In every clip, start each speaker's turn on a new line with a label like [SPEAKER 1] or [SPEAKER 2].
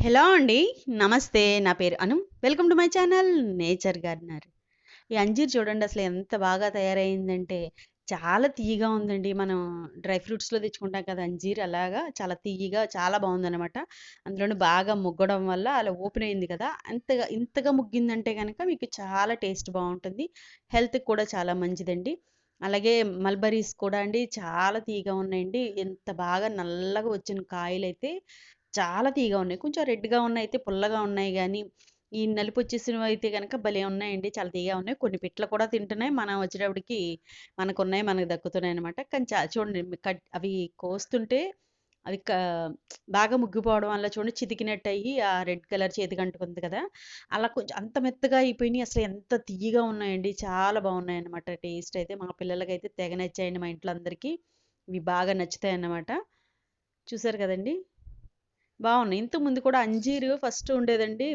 [SPEAKER 1] Hello అండి. నమస్తే. నా పేరు Anu. Welcome to my channel Nature Gardener. ఈ అంజీర్ చూడండి అసలు ఎంత బాగా తయారయిందంటే, చాలా తియ్యగా ఉందండి. మనం డ్రై ఫ్రూట్స్‌లో తెచ్చుకుంటాం కదా! అంజీర్ అలాగా చాలా తియ్యగా చాలా బావుందనమాట. అందులోను బాగా ముగ్గడం వల్ల అలా ఓపెన్ అయింది కదా! ఇంతగా ముగ్గిందంటే గనక మీకు చాలా టేస్ట్ బావుంటుంది. హెల్త్‌కి కూడా చాలా మంచిదండి. అలాగే మల్బరీస్ కూడా అండి చాలా తియ్యగా ఉన్నాయండి. ఎంత బాగా నల్లగా వచ్చిన కాయలైతే చాలా తియ్యగా ఉన్నాయి. కొంచెం రెడ్‌గా ఉన్నయితే పుల్లగా ఉన్నాయి గానీ, ఈ నలుపొచ్చేసినవయితే గనక భలే ఉన్నాయండి. చాలా తియ్యగా ఉన్నాయి. కొన్ని పిట్టలు కూడా తింటున్నాయి. మనం వచ్చేటప్పటికి మనకున్నయి మనకు దక్కుతున్నాయనమాట. కానీ చూడండి అవి కోస్తుంటే అవి బాగా ముగ్గిపోవడం వల్ల చూడండి చితికినట్టయ్యి ఆ రెడ్ కలర్ చేతికంటుకుంది కదా! అలా కొంచెం అంత మెత్తగా అయిపోయినియి. అసలు ఎంత తియ్యగా ఉన్నాయండి. చాలా బావున్నాయన్నమాట టేస్ట్ అయితే. మా పిల్లలకైతే తెగ నచ్చాయండి మా ఇంట్లో అందరికీ. ఇవి బాగా నచ్చుతాయన్నమాట. చూసారు కదండీ! బావున్నాయి. ఇంతకు ముందు కూడా అంజీరు ఫస్ట్ ఉండేదండి.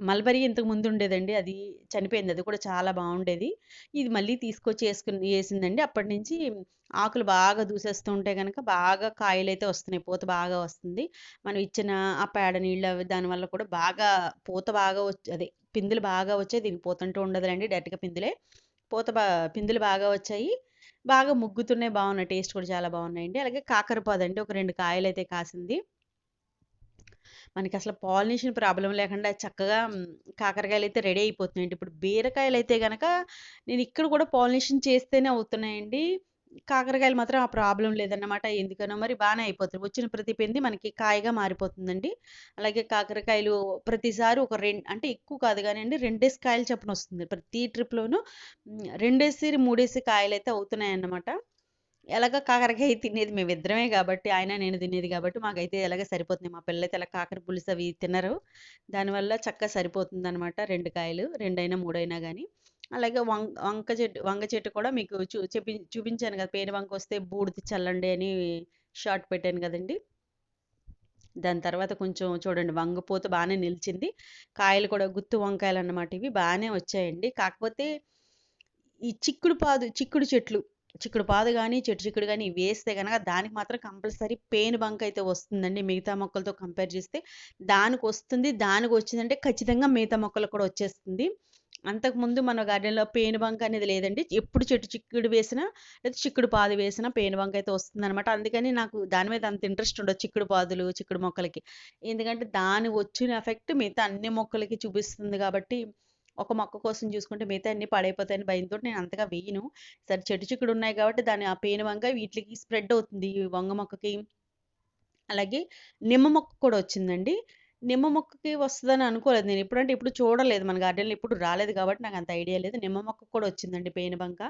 [SPEAKER 1] మల్బరీ ఇంతకు ముందు ఉండేదండి. అది చనిపోయింది. అది కూడా చాలా బావుండేది. ఇది మళ్ళీ తీసుకొచ్చి ఏసిందండి. అప్పటినుంచి ఆకులు బాగా దూసేస్తూ ఉంటే గనక బాగా కాయలైతే వస్తున్నాయి. పూత బాగా వస్తుంది. మనం ఇచ్చిన ఆ పేడ నీళ్ళు అవి దానివల్ల కూడా బాగా పూత బాగా అదే పిందెలు బాగా వచ్చాయి. దీనికి పూతంటూ ఉండదులెండి. డైరెక్ట్‌గా పిందెలే. పూత బా పిందెలు బాగా వచ్చాయి. బాగా ముగ్గుతున్నాయి. బావున్నాయి. టేస్ట్ కూడా చాలా బావున్నాయండి. అలాగే కాకరపాదండి. ఒక 2 కాయలైతే కాసింది. మనకసలు పాలినేషన్ ప్రాబ్లమ్ లేకుండా చక్కగా కాకరకాయలైతే రెడీ అయిపోతున్నాయండి. ఇప్పుడు బీరకాయలైతే గనక నేనిక్కడ కూడా పాలినేషన్ చేస్తేనే అవుతున్నాయండి. కాకరకాయలు మాత్రం ఆ ప్రాబ్లమ్ లేదన్నమాట. ఎందుకనో మరి బానే అయిపోతుంది. వచ్చిన ప్రతి పింది మనకి కాయగా మారిపోతుందండి. అలాగే కాకరకాయలు ప్రతిసారి ఒక అంటే ఎక్కువ కాదు గానండి 2 కాయలు చొప్పునొస్తుంది. ప్రతి ట్రిప్‌లోనూ 2 కాయలైతే అవుతున్నాయన్నమాట. ఎలాగో కాకరకాయ తినేది మేమిద్దరమే గాబట్టి, ఆయన నేను తినేది గాబట్టి, మాకైతే ఎలాగో సరిపోతుంది. మా పిల్లలైతే అలా కాకర పులుసు అవి తినరు. దానివల్ల చక్కగా సరిపోతుందనమాట 2 కాయలు. 2 3 గాని. అలాగే వంగ చెట్టు కూడా మీకు చూపించాను గదా! పేను బంకొస్తే బూడిద చల్లండి అని షార్ట్ పెట్టాను గదండీ! దాని తర్వాత కొంచెం చూడండి వంగపోత బానే నిలిచింది. కాయలు కూడా గుత్తు వంకాయలన్నమాట ఇవి. బానే వచ్చాయండి. కాకపోతే ఈ చిక్కుడు చెట్లు, చిక్కుడు పాదు గాని, చెట్టు చిక్కుడు గాని ఇవేస్తే గనక దానికి మాత్రం కంపల్సరీ పేను బంకయితే వస్తుందండి. మిగతా మొక్కలతో కంపేర్ చేస్తే దానికొస్తుంది. దానికొచ్చిందంటే ఖచ్చితంగా మిగతా మొక్కలకు కూడా వచ్చేస్తుంది. అంతకుముందు మన గార్డెన్‌లో పేను బంక అనేది లేదండి. ఎప్పుడు చెట్టు చిక్కుడు వేసినా, లేదా చిక్కుడు పాదు వేసినా పేను బంకయితే వస్తుందనమాట. అందుకని నాకు దాని మీద అంత ఇంట్రెస్ట్ ఉండదు. చిక్కుడు పాదులు, చిక్కుడు మొక్కలకి. ఎందుకంటే దాని వచ్చిన ఎఫెక్ట్ మిగతా అన్ని మొక్కలకి చూపిస్తుంది కాబట్టి ఒక మొక్క కోసం చూసుకుంటే మిగతా అన్నీ పాడైపోతాయని భయంతోటి నేను అంతగా వేయను. సరే చెట్టు చిక్కుడు ఉన్నాయి కాబట్టి దాని ఆ పేను వంగ వీటిలికి స్ప్రెడ్ అవుతుంది. ఈ వంగ మొక్కకి. అలాగే నిమ్మ మొక్క కూడా వచ్చిందండి. నిమ్మ మొక్కకి వస్తదని అనుకోలేదు నేను. ఎప్పుడు చూడలేదు. మన గార్డెన్‌లో ఎప్పుడు రాలేదు కాబట్టి నాకంత ఐడియా లేదు. నిమ్మ మొక్కకు కూడా వచ్చిందండి పేనుబంక.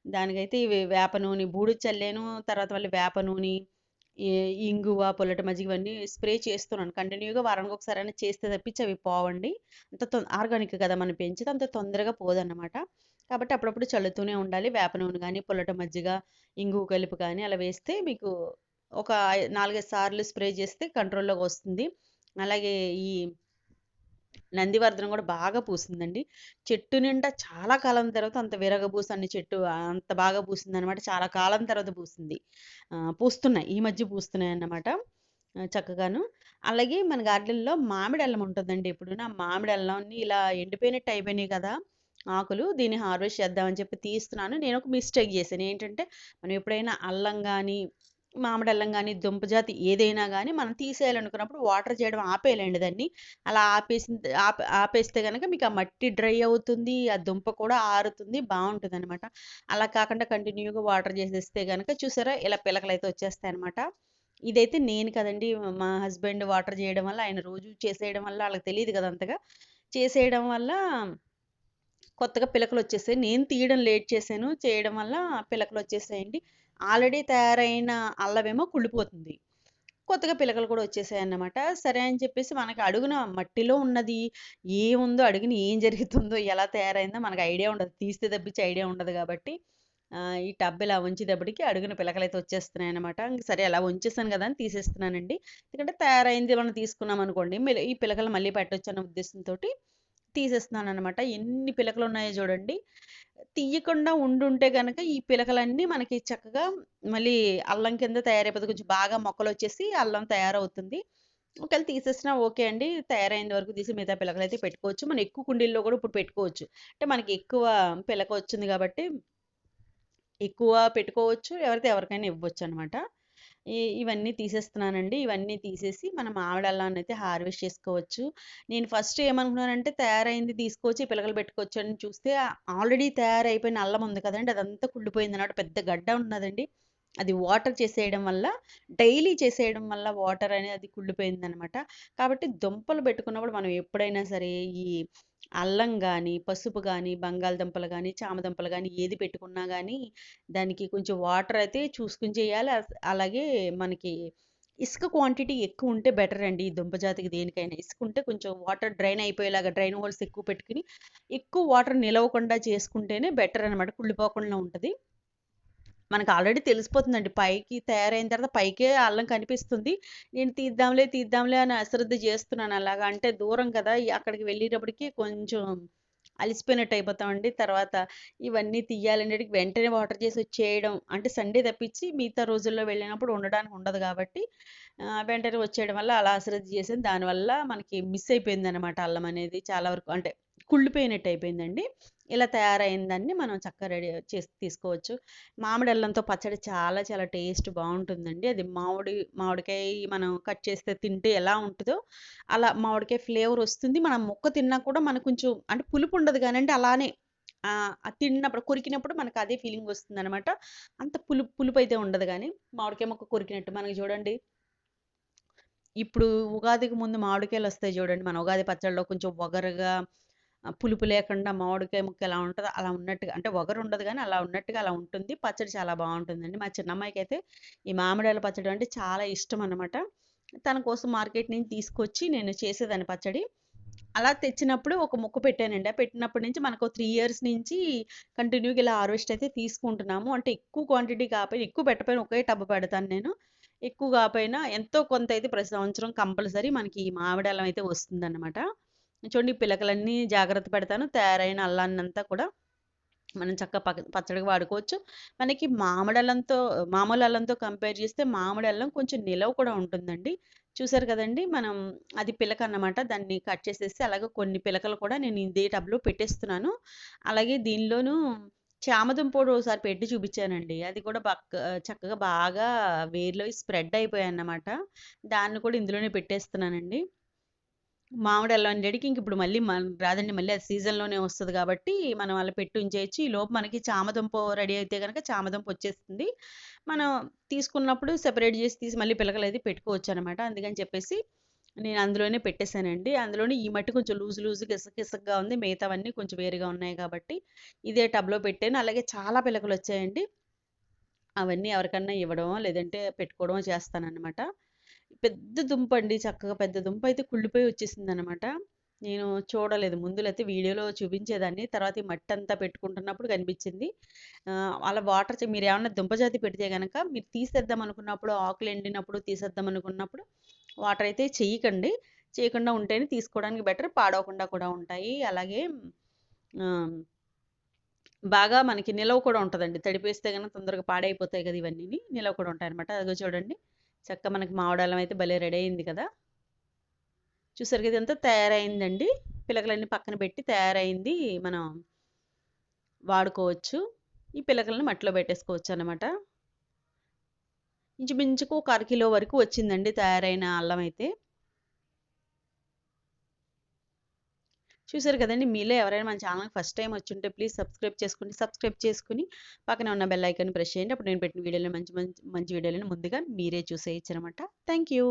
[SPEAKER 1] దానికైతే ఇవి వేప నూనె బూడిద చల్లాను. తర్వాత మళ్ళీ వేప నూనె, ఈ ఇంగువ, పుల్లటి మజ్జిగ ఇవన్నీ స్ప్రే చేస్తున్నాను. కంటిన్యూ‌గా వారానికి ఒకసారైనా చేస్తే తప్పించి అవి పోవండి. అంత ఆర్గానిక్ కదా! మనం పెంచితే అంత తొందరగా పోదన్నమాట. కాబట్టి అప్పుడప్పుడు చల్లుతూనే ఉండాలి. వేప నూనె గాని, పుల్లటి మజ్జిగ, ఇంగువ కలుపు కానీ అలా వేస్తే మీకు ఒక 4, 5 సార్లు స్ప్రే చేస్తే కంట్రోల్‌లోకొస్తుంది. అలాగే ఈ నందివర్ధనం గూడా బాగా పూసిందండి. చెట్టు నిండా చాలా కాలం తర్వాత అంత విరగబూసన్ని చెట్టు అంత బాగా పూసిందనమాట. చాలా కాలం తర్వాత పూసింది. పూస్తున్నాయి. ఈ మధ్య పూస్తున్నాయన్నమాట. చక్కగాను. అలాగే మన గార్డెన్‌లో మామిడి అల్లం ఉంటుందండి ఎప్పుడునా. మామిడి అల్లంని ఇలా ఎండిపోయినట్టు అయిపోయినాయి కదా! ఆకులు. దీన్ని హార్వెస్ట్ చేద్దామని చెప్పి తీస్తున్నాను. నేనొక మిస్టేక్ చేశాను. ఏంటంటే, మనం ఎప్పుడైనా అల్లం గాని, మామిడి అల్లం గాని, దుంప జాతి ఏదైనా గాని మనం తీసేయాలనుకున్నప్పుడు వాటర్ చేయడం ఆపేయాలండి దాన్ని. అలా ఆపేస్తే గనక మీకు ఆ మట్టి డ్రై అవుతుంది. ఆ దుంప కూడా ఆరుతుంది. బావుంటదనమాట. అలా కాకుండా కంటిన్యూ‌గా వాటర్ చేసేస్తే గనక చూసారా ఇలా పిలకలైతే వచ్చేస్తాయనమాట. ఇదైతే నేను కదండీ! మా హస్బెండ్ వాటర్ చేయడం వల్ల ఆయన రోజు చేసేయడం వల్ల ఆళ్ళకి తెలీదు కదా అంతగా. చేసేయడం వల్ల కొత్తగా పిలకలొచ్చేసాయి. నేను తీయడం లేట్ చేశాను. చేయడం వల్ల పిలకలొచ్చేసాయండి. ఆల్రెడీ తయారైన అల్లమేమో కుళ్ళిపోతుంది. కొత్తగా పిలకలు కూడా వచ్చేసాయన్నమాట. సరే అని చెప్పేసి మనకి అడుగున మట్టిలో ఉన్నది ఏముందో, అడుగున ఏం జరుగుతుందో, ఎలా తయారైందో మనకు ఐడియా ఉండదు. తీస్తే తప్పించి ఐడియా ఉండదు గాబట్టి ఈ టబ్ ఇలా ఉంచేటప్పటికి అడుగున పిలకలైతే వచ్చేస్తున్నాయన్నమాట. ఇంక సరే అలా ఉంచేసాను గదా! అని తీసేస్తున్నానండి. ఎందుకంటే తయారైంది మనం తీసుకున్నామనుకోండి, ఈ పిలకలు మళ్ళీ పెట్టొచ్చన్న ఉద్దేశంతోటి తీసేస్తున్నాననమాట. ఎన్ని పిలకలున్నాయో జూడండి. తియ్యకుండా ఉండుంటే గనక ఈ పిలకలన్నీ మనకి చక్కగా మళ్ళీ అల్లం కింద తయారైపోతది. కొంచెం బాగా మొక్కలొచ్చేసి అల్లం తయారవుతుంది. ఒకవేళ తీసేసినా ఓకే అండి. తయారయ్యేంత వరకు తీసి మిగతా పిలకలైతే పెట్టుకోవచ్చు. మనం ఎక్కువ కుండీల్లో కూడా ఇప్పుడు పెట్టుకోవచ్చు. అంటే మనకి ఎక్కువ పిలక వచ్చింది కాబట్టి ఎక్కువ పెట్టుకోవచ్చు. ఎవరితే ఎవరికైనా ఇవ్వొచ్చనమాట. ఇవన్నీ తీసేస్తున్నానండి. ఇవన్నీ తీసేసి మనం మామిడి అల్లాన్నయితే హార్వెస్ట్ చేసుకోవచ్చు. నేను ఫస్ట్ ఏమనుకున్నానంటే తయారైంది తీసుకోవచ్చు, పిలకలు పెట్టుకోవచ్చు అని చూస్తే ఆల్రెడీ తయారైపోయిన అల్లం ఉంది కదండీ! అదంతా కుళ్ళిపోయిందనమాట. పెద్ద గడ్డ ఉన్నదండి. అది వాటర్ చేసేయడం వల్ల, డైలీ చేసేయడం వల్ల వాటర్ అనేది కుళ్ళిపోయిందనమాట. కాబట్టి దుంపలు పెట్టుకున్నప్పుడు మనం ఎప్పుడైనా సరే ఈ అల్లం గానీ, పసుపు గానీ, బంగాళదుంపలు గానీ, చామదుంపలు గానీ ఏది పెట్టుకున్నా గానీ దానికి కొంచెం వాటర్ అయితే చూసుకొని చేయాలి. అలాగే మనకి ఇసుక క్వాంటిటీ ఎక్కువ ఉంటే బెటర్ అండి. ఈ దుంప జాతికి దేనికైనా. ఇసుక ఉంటే కొంచెం వాటర్ డ్రైన్ అయిపోయేలాగా డ్రైన్ హోల్స్ ఎక్కువ పెట్టుకొని, ఎక్కువ వాటర్ నిలవకుండా చేసుకుంటేనే బెటర్ అనమాట. కుళ్ళిపోకుండా ఉంటది. మనకు ఆల్రెడీ తెలిసిపోతుందండి. పైకి తయారైన తర్వాత పైకే అల్లం కనిపిస్తుంది. నేను తీద్దాంలే, తీద్దాంలే అని అశ్రద్ధ చేస్తున్నాను అలాగా. అంటే దూరం కదా! అక్కడికి వెళ్ళేటప్పటికి కొంచెం అలిసిపోయినట్టు అయిపోతామండి. తర్వాత ఇవన్నీ తీయాలనేటికి వెంటనే వాటర్ చేసి వచ్చేయడం. అంటే సండే తప్పించి మిగతా రోజుల్లో వెళ్ళినప్పుడు ఉండడానికి ఉండదు కాబట్టి వెంటనే వచ్చేయడం వల్ల అలా అశ్రద్ధ చేశాను. దానివల్ల మనకి మిస్ అయిపోయిందనమాట అల్లం అనేది చాలా వరకు. అంటే కుళ్ళిపోయినట్టు అయిపోయిందండి. ఇలా తయారైన దాన్ని మనం చక్కగా రెడీ చేసి తీసుకోవచ్చు. మామిడి అల్లంతో పచ్చడి చాలా చాలా టేస్ట్ బావుంటుందండి. అది మామిడికాయ మనం కట్ చేస్తే తింటే ఎలా ఉంటదో, అలా మామిడికాయ ఫ్లేవర్ వస్తుంది. మనం ముక్క తిన్నా కూడా మనకు కొంచెం అంటే పులుపు ఉండదు గానండి అలానే అది తిన్నప్పుడు కొరికినప్పుడు మనకు అదే ఫీలింగ్ వస్తుందనమాట. అంత పులుపయితే ఉండదు గానీ, మామిడికాయ ముక్క కొరికినట్టు. మనకి చూడండి ఇప్పుడు ఉగాదికి ముందు మామిడికాయలొస్తాయి చూడండి. మన ఉగాది పచ్చడిలో కొంచెం వగరుగా పులుపు లేకుండా మామిడికాయ ముక్క ఎలా ఉంటదో అలా ఉన్నట్టుగా అంటే వగరుండదు గానీ అలా ఉన్నట్టుగా అలా ఉంటుంది. పచ్చడి చాలా బావుంటుందండి. మా చిన్నమ్మాయికైతే ఈ మామిడాయల పచ్చడి అంటే చాలా ఇష్టమనమాట. తన కోసం మార్కెట్ నుంచి తీసుకొచ్చి నేను చేసేదాన్ని పచ్చడి. అలా తెచ్చినప్పుడు ఒక ముక్క పెట్టానండి. ఆ పెట్టినప్పటి నుంచి మనకు 3 ఇయర్స్ నుంచి కంటిన్యూగా ఇలా హార్వెస్ట్ అయితే తీసుకుంటున్నాము. అంటే ఎక్కువ క్వాంటిటీ కాపోయినా ఎక్కువ పెట్టకపోయినా ఒకే టబ్బు పెడతాను నేను. ఎక్కువ కాపోయినా ఎంతో కొంత అయితే ప్రతి సంవత్సరం కంపల్సరీ మనకి ఈ మామిడి అల్లం అయితే వస్తుందన్నమాట. చూడండి ఈ పిలకలన్నీ జాగ్రత్త పెడతాను. తయారైన అల్లాన్నంతా కూడా మనం చక్కగా పచ్చడికి వాడుకోవచ్చు. మనకి మామూలు అల్లంతో కంపేర్ చేస్తే మామిడి అల్లం కొంచెం నిలవ కూడా ఉంటుందండి. చూసారు కదండీ! మనం అది పిలకన్నమాట. దాన్ని కట్ చేసేసి అలాగే కొన్ని పిలకలు కూడా నేను ఇదే టబ్‌లో పెట్టేస్తున్నాను. అలాగే దీనిలోనూ చామదుంపొడి ఓసారి పెట్టి చూపిచ్చానండి. అది కూడా చక్కగా బాగా వేర్లవి స్ప్రెడ్ అయిపోయాయన్నమాట. దాన్ని కూడా ఇందులోనే పెట్టేస్తున్నానండి. మామిడి అల్లం అండేడికి ఇంకిప్పుడు మళ్ళీ రాదండి. మళ్ళీ అది సీజన్‌లోనే వస్తది గాబట్టి, మనం అలా పెట్టి ఉంచేయొచ్చు. ఈలోపు మనకి చామదుంప రెడీ అయితే గనక చామదుంప వచ్చేస్తుంది. మనం తీసుకున్నప్పుడు సెపరేట్ జేసి తీసి మళ్ళీ పిలకలది పెట్టుకోవచ్చనమాట. అందుకని చెప్పేసి నేను అందులోనే పెట్టేసానండి. అందులోనే ఈ మట్టి కొంచెం లూజ్‌గా ఇసకగా ఉంది. మిగతావన్నీ కొంచెం వేరుగా ఉన్నాయి గాబట్టి, ఇదే టబ్‌లో పెట్టాను. అలాగే చాలా పిలకలొచ్చాయండి. అవన్నీ ఎవరికన్నా ఇవ్వడమో, లేదంటే పెట్టుకోవడమో చేస్తాననమాట. పెద్ద దుంపండి. చక్కగా పెద్ద దుంపయితే కుళ్ళిపోయి వచ్చేసిందనమాట. నేను చూడలేదు. ముందులైతే వీడియోలో చూపించేదాన్ని. తర్వాత ఈ మట్టంతా పెట్టుకుంటున్నప్పుడు కనిపించింది. అలా మీరేమన్నా దుంప జాతి పెడితే గనక మీరు తీసేద్దాం అనుకున్నప్పుడు, ఆకులు ఎండినప్పుడు తీసేద్దాం అనుకున్నప్పుడు వాటర్ అయితే చెయ్యకండి. చేయకుండా ఉంటేనే తీసుకోవడానికి బెటర్. పాడవకుండా కూడా ఉంటాయి. అలాగే ఆహ్, బాగా మనకి నిలవ కూడా ఉంటదండి. తడిపేస్తే గనక తొందరగా పాడైపోతాయి కదా! ఇవన్నీని. నిలవ కూడా ఉంటాయన్నమాట. అదిగో చూడండి. మనకి మామిడల్లం అయితే భలే రెడీ అయింది కదా! చూసారు కదా! ఇదంతా తయారైందండి. పిలకలన్నీ పక్కన పెట్టి తయారైంది మనం వాడుకోవచ్చు. ఈ పిలకలని మట్టిలో పెట్టేసుకోవచ్చనమాట. ఇంచుమించుకు ఒక అరకిలో వరకు వచ్చిందండి తయారైన అల్లం అయితే. చూసారు కదండీ! మీలో ఎవరైనా మన ఛానల్‌కి ఫస్ట్ టైమ్ వచ్చుంటే ప్లీజ్ సబ్స్క్రైబ్ చేసుకోండి. సబ్స్క్రైబ్ చేసుకొని పక్కనే ఉన్న బెల్ ఐకాన్ ప్రెస్ చేయండి. అప్పుడు నేను పెట్టిన వీడియోలు మంచి మంచి మంచి వీడియోలను ముందుగా మీరే చూసేయొచ్చనమాట. Thank you.